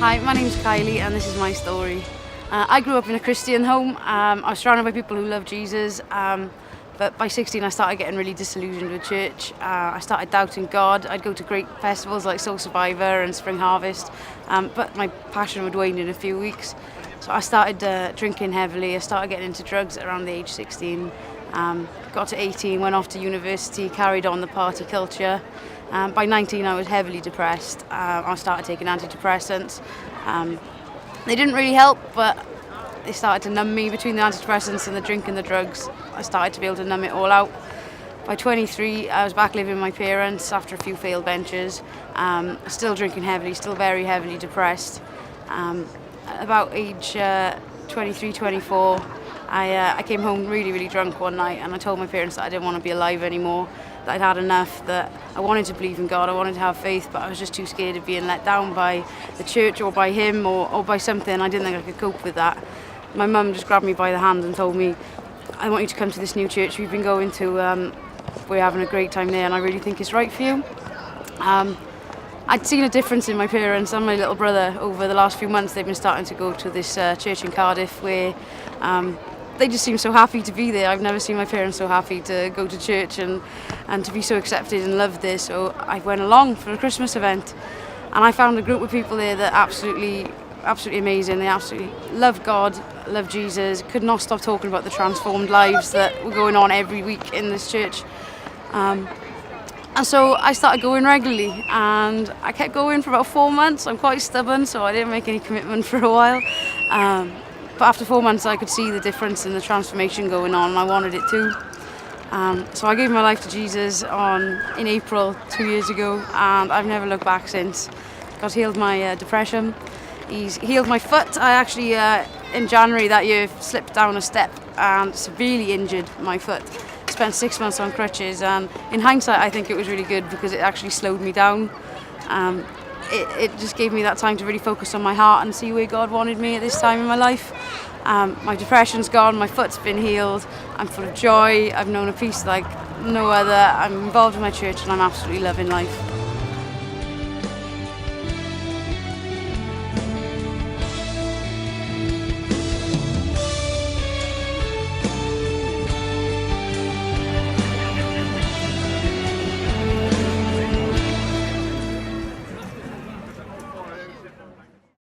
Hi, my name's Kylie and this is my story. I grew up in a Christian home. I was surrounded by people who love Jesus, but by 16 I started getting really disillusioned with church. I started doubting God. I'd go to great festivals like Soul Survivor and Spring Harvest, but my passion would wane in a few weeks. So I started drinking heavily. I started getting into drugs at around the age 16. Got to 18, went off to university, carried on the party culture. By 19 I was heavily depressed. I started taking antidepressants. They didn't really help, but they started to numb me. Between the antidepressants and the drink and the drugs, I started to be able to numb it all out. By 23 I was back living with my parents after a few failed ventures, still drinking heavily, still very heavily depressed. About age 23, 24, I came home really drunk one night, and I told my parents that I didn't want to be alive anymore, that I'd had enough, that I wanted to believe in God, I wanted to have faith, but I was just too scared of being let down by the church or by him or by something. I didn't think I could cope with that. My mum just grabbed me by the hand and told me, I want you to come to this new church we've been going to, we're having a great time there and I really think it's right for you. I'd seen a difference in my parents and my little brother over the last few months. They've been starting to go to this church in Cardiff where they just seem so happy to be there. I've never seen my parents so happy to go to church and to be so accepted and loved there. So I went along for a Christmas event and I found a group of people there that absolutely amazing. They absolutely love God, love Jesus, could not stop talking about the transformed lives that were going on every week in this church. And so I started going regularly and I kept going for about 4 months. I'm quite stubborn, so I didn't make any commitment for a while. But after 4 months I could see the difference in the transformation going on and I wanted it too. So I gave my life to Jesus in April 2 years ago, and I've never looked back since. God healed my depression. He's healed my foot. I actually, in January that year, slipped down a step and severely injured my foot. Spent 6 months on crutches, and in hindsight I think it was really good because it actually slowed me down. It just gave me that time to really focus on my heart and see where God wanted me at this time in my life. My depression's gone, my foot's been healed, I'm full of joy, I've known a peace like no other, I'm involved in my church and I'm absolutely loving life.